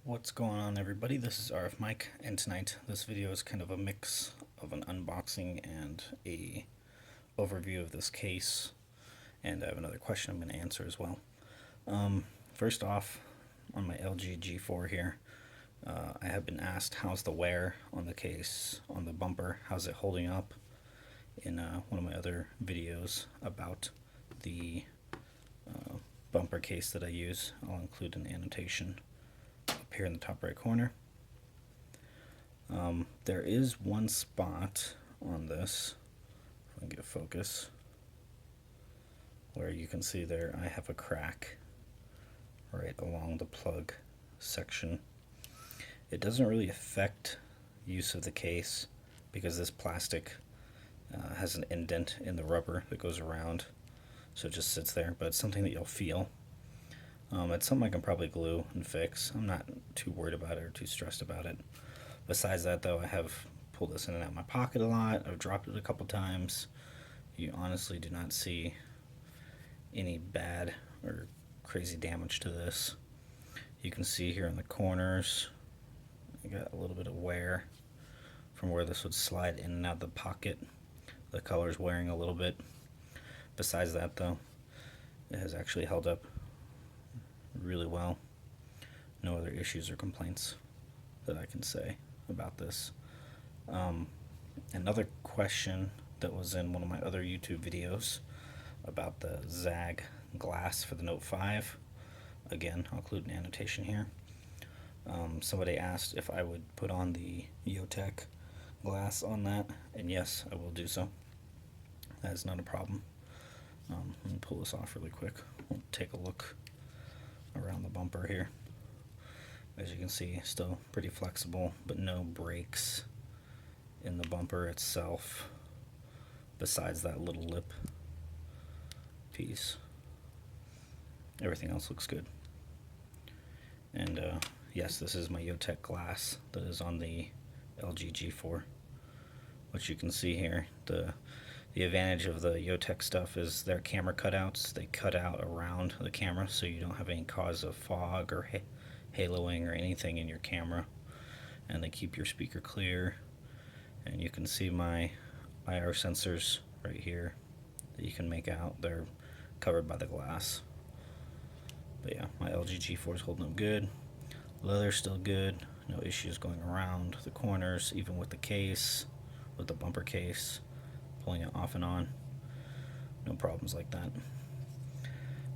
What's going on, everybody? This is RF Mike, and tonight this video is kind of a mix of an unboxing and a overview of this case, and I have another question I'm going to answer as well. First off, on my LG G4 here, I have been asked how's the wear on the case, on the bumper, how's it holding up. In one of my other videos about the bumper case that I use, I'll include an annotation up here in the top right corner. There is one spot on this, if I can get focus, where you can see there I have a crack right along the plug section. It doesn't really affect use of the case because this plastic has an indent in the rubber that goes around, so it just sits there, but it's something that you'll feel. It's something I can probably glue and fix. I'm not too worried about it or too stressed about it. Besides that, though, I have pulled this in and out of my pocket a lot. I've dropped it a couple times. You honestly do not see any bad or crazy damage to this. You can see here in the corners, I got a little bit of wear from where this would slide in and out of the pocket. The color's wearing a little bit. Besides that, though, it has actually held up really well. No other issues or complaints that I can say about this. Another question that was in one of my other YouTube videos about the Zag glass for the Note 5. Again, I'll include an annotation here. Somebody asked if I would put on the Yotech glass on that, and yes, I will do so. That is not a problem. Let me pull this off really quick. We'll take a look around the bumper here. As you can see, still pretty flexible, but no breaks in the bumper itself besides that little lip piece. Everything else looks good. And yes, this is my Yotech glass that is on the LG G4. What you can see here, the advantage of the Yotech stuff is their camera cutouts. They cut out around the camera so you don't have any cause of fog or haloing or anything in your camera, and they keep your speaker clear. And you can see my IR sensors right here that you can make out. They're covered by the glass. But yeah, my LG G4 is holding up good. Leather's still good. No issues going around the corners, even with the case, with the bumper case. Pulling it off and on, no problems like that.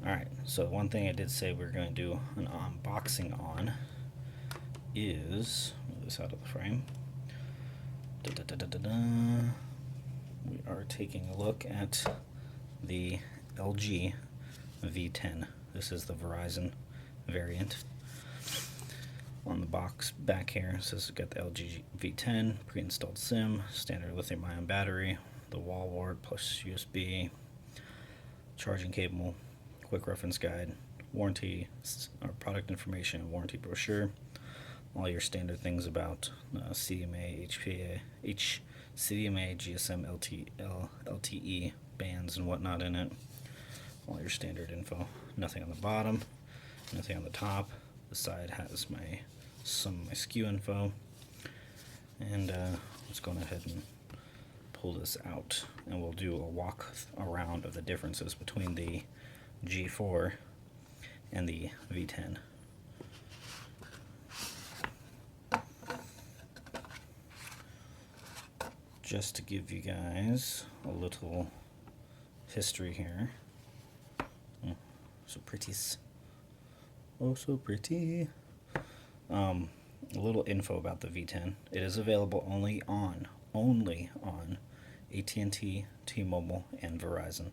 Alright, so one thing I did say we are going to do an unboxing on is, move this out of the frame, we are taking a look at the LG V10. This is the Verizon variant. On the box back here it says it's got the LG V10, pre-installed SIM, standard lithium-ion battery, the wall wart plus USB, charging cable, quick reference guide, warranty or product information and warranty brochure, all your standard things about CDMA, CDMA, GSM, LTE bands and whatnot in it. All your standard info. Nothing on the bottom, nothing on the top. The side has some of my SKU info, and let's go ahead and pull this out, and we'll do a walk around of the differences between the G4 and the V10. Just to give you guys a little history here. Oh, so pretty. Oh, so pretty. A little info about the V10. It is available only on AT&T, T-Mobile, and Verizon.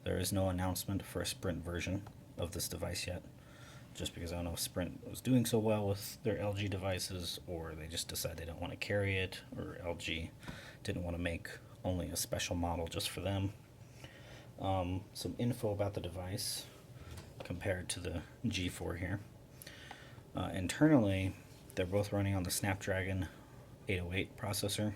There is no announcement for a Sprint version of this device yet, just because I don't know if Sprint was doing so well with their LG devices, or they just decided they don't want to carry it, or LG didn't want to make only a special model just for them. Some info about the device compared to the G4 here. Internally, they're both running on the Snapdragon 808 processor.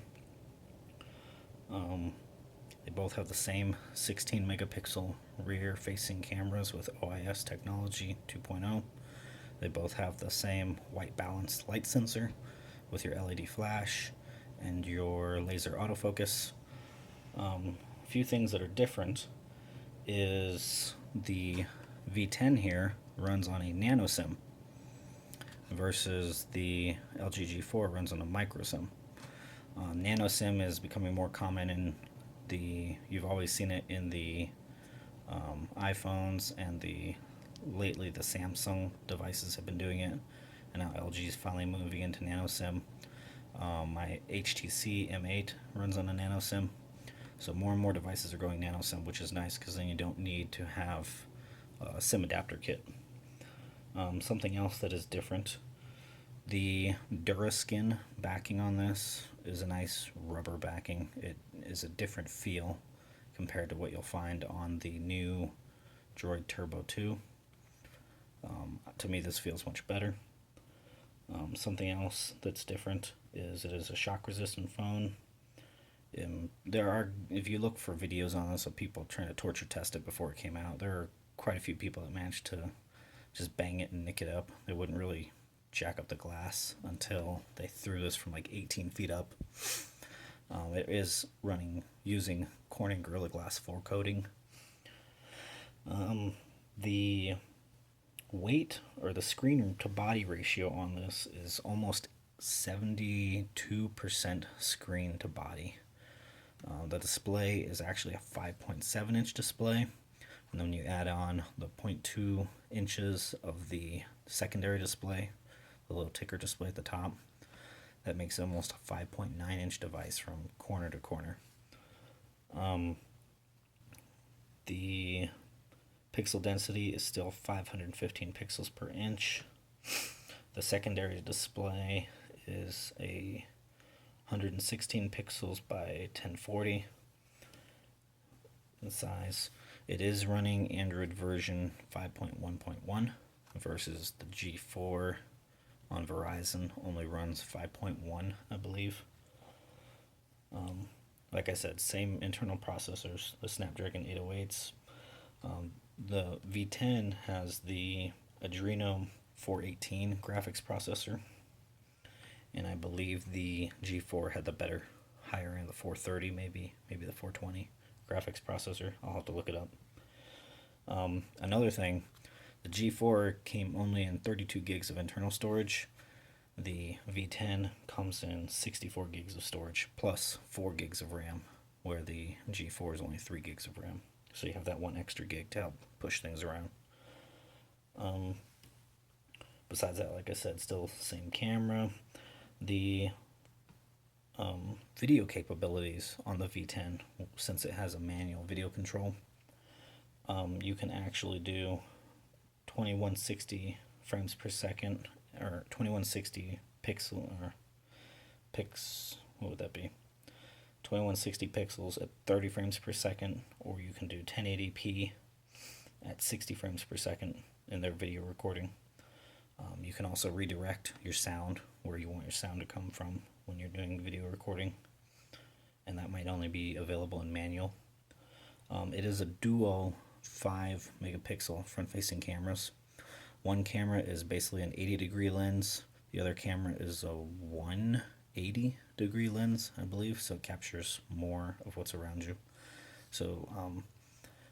They both have the same 16 megapixel rear facing cameras with OIS technology 2.0, They both have the same white balance light sensor with your LED flash and your laser autofocus. A few things that are different is the V10 here runs on a nano SIM versus the LG G4 runs on a micro SIM. Nano SIM is becoming more common in you've always seen it in the iPhones, and lately the Samsung devices have been doing it, and now LG is finally moving into nano SIM. My HTC M8 runs on a nano SIM, so more and more devices are going nano SIM, which is nice because then you don't need to have a SIM adapter kit. Something else that is different, the Duraskin backing on this is a nice rubber backing. It is a different feel compared to what you'll find on the new Droid Turbo 2. To me, this feels much better. Something else that's different is it is a shock-resistant phone. If you look for videos on this of people trying to torture test it before it came out, there are quite a few people that managed to just bang it and nick it up. They wouldn't really jack up the glass until they threw this from like 18 feet up. It is running using Corning Gorilla Glass 4 coating. The weight or the screen to body ratio on this is almost 72% screen to body. The display is actually a 5.7 inch display, and then you add on the 0.2 inches of the secondary display, the little ticker display at the top. That makes it almost a 5.9 inch device from corner to corner. The pixel density is still 515 pixels per inch. The secondary display is a 116 pixels by 1040 in size. It is running Android version 5.1.1 versus the G4 on Verizon only runs 5.1, I believe. Like I said, same internal processors, the Snapdragon 808s. The V10 has the Adreno 418 graphics processor, and I believe the G4 had the better, higher end, the 430, maybe the 420 graphics processor. I'll have to look it up. Another thing, the G4 came only in 32 gigs of internal storage. The V10 comes in 64 gigs of storage plus 4 gigs of RAM, where the G4 is only 3 gigs of RAM. So you have that one extra gig to help push things around. Besides that, like I said, still same camera. The video capabilities on the V10, since it has a manual video control, you can actually do 2160 frames per second, or 2160 what would that be? 2160 pixels at 30 frames per second, or you can do 1080p at 60 frames per second in their video recording. You can also redirect your sound where you want your sound to come from when you're doing video recording, and that might only be available in manual. It is a dual 5 megapixel front facing cameras. One camera is basically an 80-degree lens, the other camera is a 180-degree lens, I believe, so it captures more of what's around you. So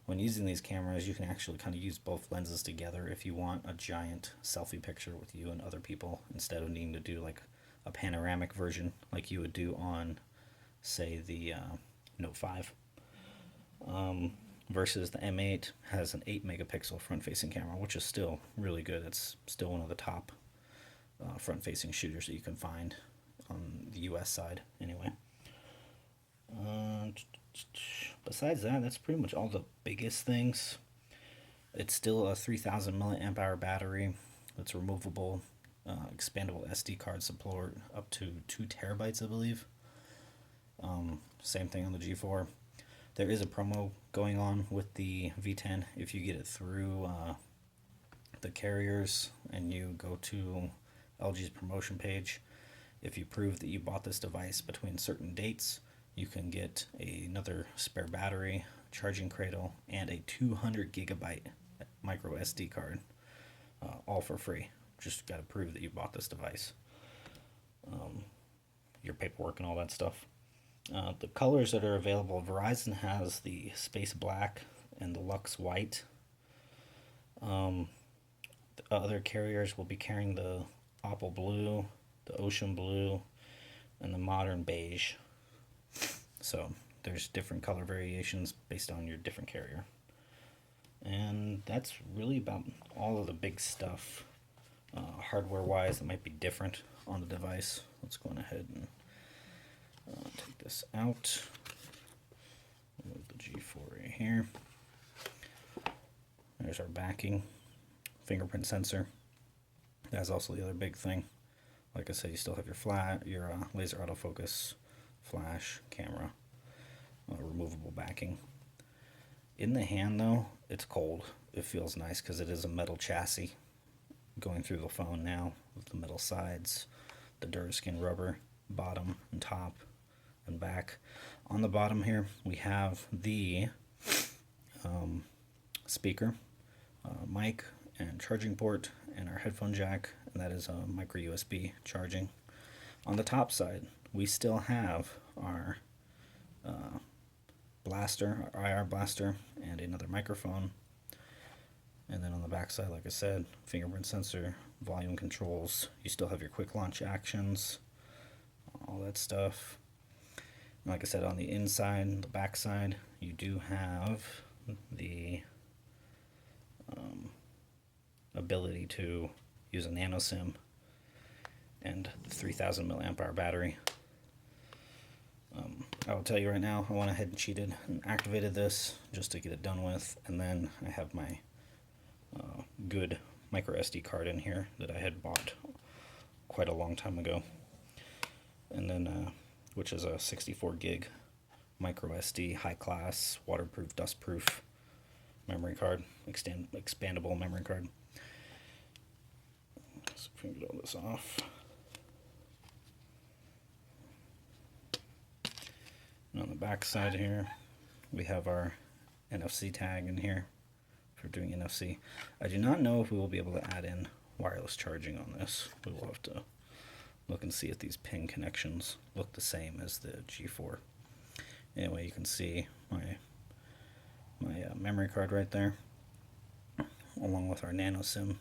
when using these cameras, you can actually kind of use both lenses together if you want a giant selfie picture with you and other people, instead of needing to do like a panoramic version like you would do on, say, the Note 5. Versus the M8 has an 8 megapixel front facing camera, which is still really good. It's still one of the top front facing shooters that you can find on the US side anyway. Besides that, that's pretty much all the biggest things. It's still a 3000 milliamp hour battery. It's removable, expandable SD card support up to 2 terabytes, I believe. Same thing on the G4. There is a promo going on with the V10 if you get it through the carriers and you go to LG's promotion page. If you prove that you bought this device between certain dates, you can get another spare battery, charging cradle, and a 200 gigabyte micro SD card, all for free. just got to prove that you bought this device, your paperwork and all that stuff. The colors that are available, Verizon has the Space Black and the Lux White. The other carriers will be carrying the Opal Blue, the Ocean Blue, and the Modern Beige. So there's different color variations based on your different carrier. And that's really about all of the big stuff, hardware wise, that might be different on the device. Let's go on ahead and take this out. Move the G4 right here. There's our backing, fingerprint sensor. That's also the other big thing. Like I said, you still have your laser autofocus, flash, camera, removable backing. In the hand though, it's cold. It feels nice because it is a metal chassis going through the phone now with the metal sides, the Duraskin rubber bottom and top and back. On the bottom here we have the speaker, mic and charging port, and our headphone jack, and that is a micro USB charging. On the top side we still have our blaster, our IR blaster, and another microphone. And then on the back side, like I said, fingerprint sensor, volume controls. You still have your quick launch actions, all that stuff. And like I said, on the inside, the back side, you do have the ability to use a nano SIM and the 3000 milliamp hour battery. I will tell you right now, I went ahead and cheated and activated this just to get it done with, and then I have my good micro SD card in here that I had bought quite a long time ago, and then which is a 64 gig micro SD high class waterproof dustproof memory card, expandable memory card. So if we can get all this off. And on the back side here, we have our NFC tag in here for doing NFC. I do not know if we will be able to add in wireless charging on this. We will have to look and see if these pin connections look the same as the G4. Anyway, you can see my memory card right there, along with our nano SIM.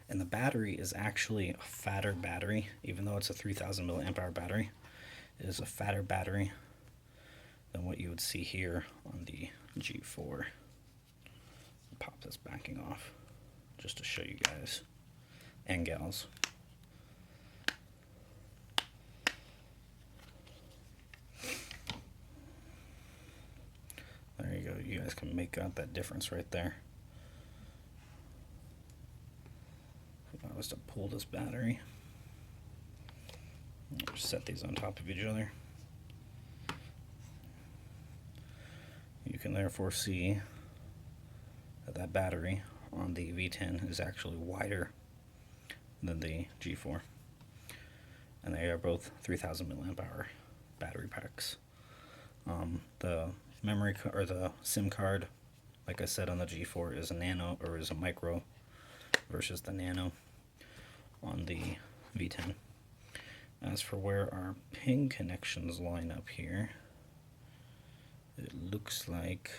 And the battery is actually a fatter battery, even though it's a 3000 milliamp hour battery. It is a fatter battery than what you would see here on the G4. Pop this backing off just to show you guys and gals. There you go. You guys can make out that difference right there. If I was to pull this battery, set these on top of each other, you can therefore see that that battery on the V10 is actually wider than the G4, and they are both 3000 milliamp hour battery packs. The memory or the SIM card, like I said, on the G4 is a nano or is a micro versus the nano on the V10. As for where our pin connections line up here, it looks like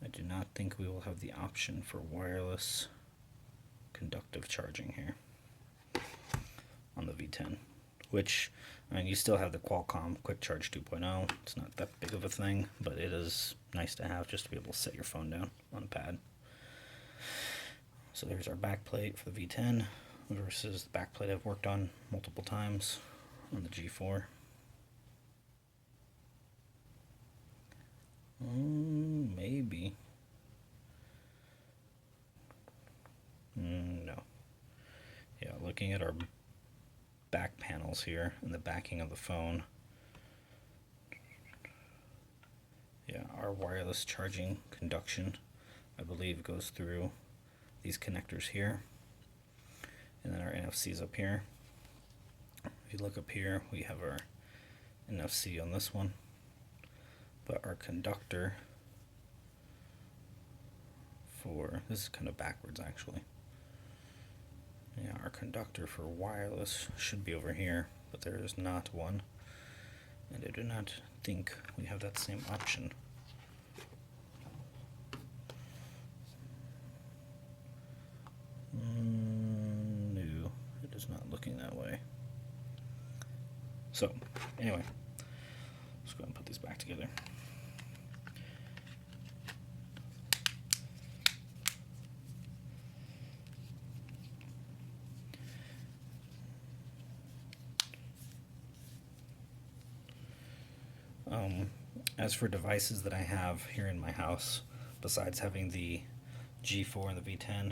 I do not think we will have the option for wireless conductive charging here on the V10, which, I mean, you still have the Qualcomm Quick Charge 2.0. It's not that big of a thing, but it is nice to have just to be able to set your phone down on a pad. So there's our back plate for the V10 versus the back plate I've worked on multiple times on the G4. Maybe. No. Yeah, looking at our back panels here and the backing of the phone. Yeah, our wireless charging conduction, I believe, goes through these connectors here. And then our NFC's up here. If you look up here, we have our NFC on this one. But our conductor for, this is kind of backwards actually. conductor for wireless should be over here, but there is not one, and I do not think we have that same option. No, it is not looking that way. So, anyway, let's go ahead and put these back together. As for devices that I have here in my house, besides having the G4 and the V10,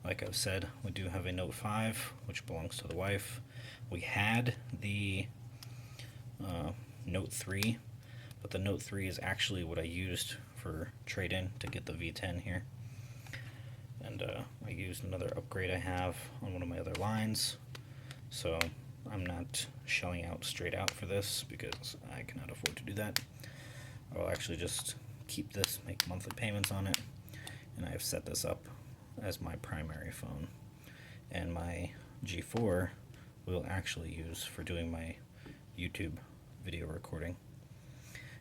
like I've said, we do have a Note 5, which belongs to the wife. We had the Note 3, but the Note 3 is actually what I used for trade-in to get the V10 here. And I used another upgrade I have on one of my other lines, so I'm not shelling out straight out for this because I cannot afford to do that. I'll actually just keep this, make monthly payments on it, and I have set this up as my primary phone. And my G4 will actually use for doing my YouTube video recording.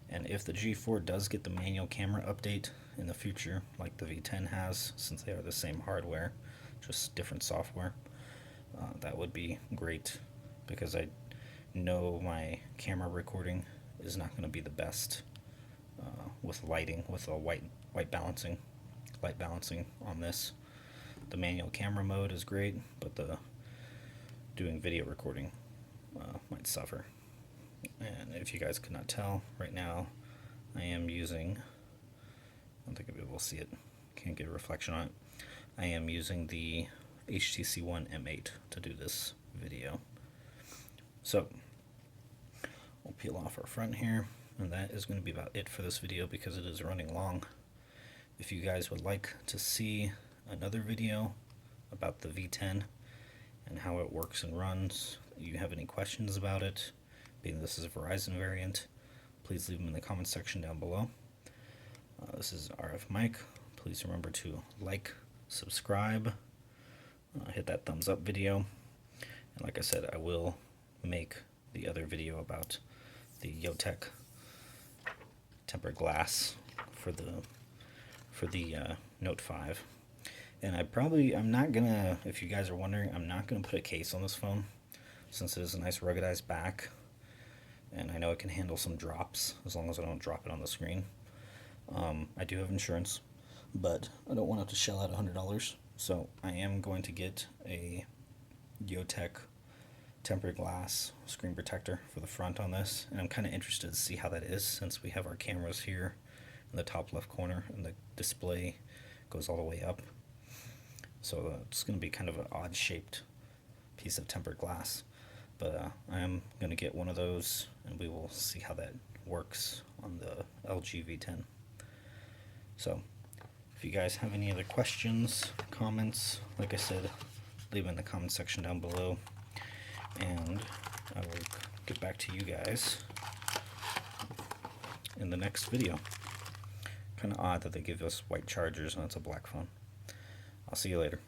And if the G4 does get the manual camera update in the future, like the V10 has, since they are the same hardware, just different software, that would be great, because I know my camera recording is not going to be the best with lighting, with a light balancing on this. The manual camera mode is great, but the doing video recording might suffer. And if you guys could not tell, right now I am using, I don't think I'll be able to see it, can't get a reflection on it, I am using the HTC One M8 to do this video. So we'll peel off our front here, and that is going to be about it for this video because it is running long. If you guys would like to see another video about the V10 and how it works and runs, you have any questions about it, being this is a Verizon variant, please leave them in the comment section down below. This is RF Mike. Please remember to like, subscribe, hit that thumbs up video, and like I said, I will make the other video about the Yotek tempered glass for the Note 5. And I'm not gonna, if you guys are wondering, I'm not gonna put a case on this phone since it is a nice ruggedized back, and I know it can handle some drops as long as I don't drop it on the screen. I do have insurance, but I don't want to have to shell out $100, so I am going to get a Yotek tempered glass screen protector for the front on this, and I'm kind of interested to see how that is since we have our cameras here in the top left corner and the display goes all the way up. So it's going to be kind of an odd shaped piece of tempered glass, but I am going to get one of those and we will see how that works on the LG V10. So if you guys have any other questions, comments, like I said, leave them in the comment section down below, and I will get back to you guys in the next video. Kind of odd that they give us white chargers and it's a black phone. I'll see you later.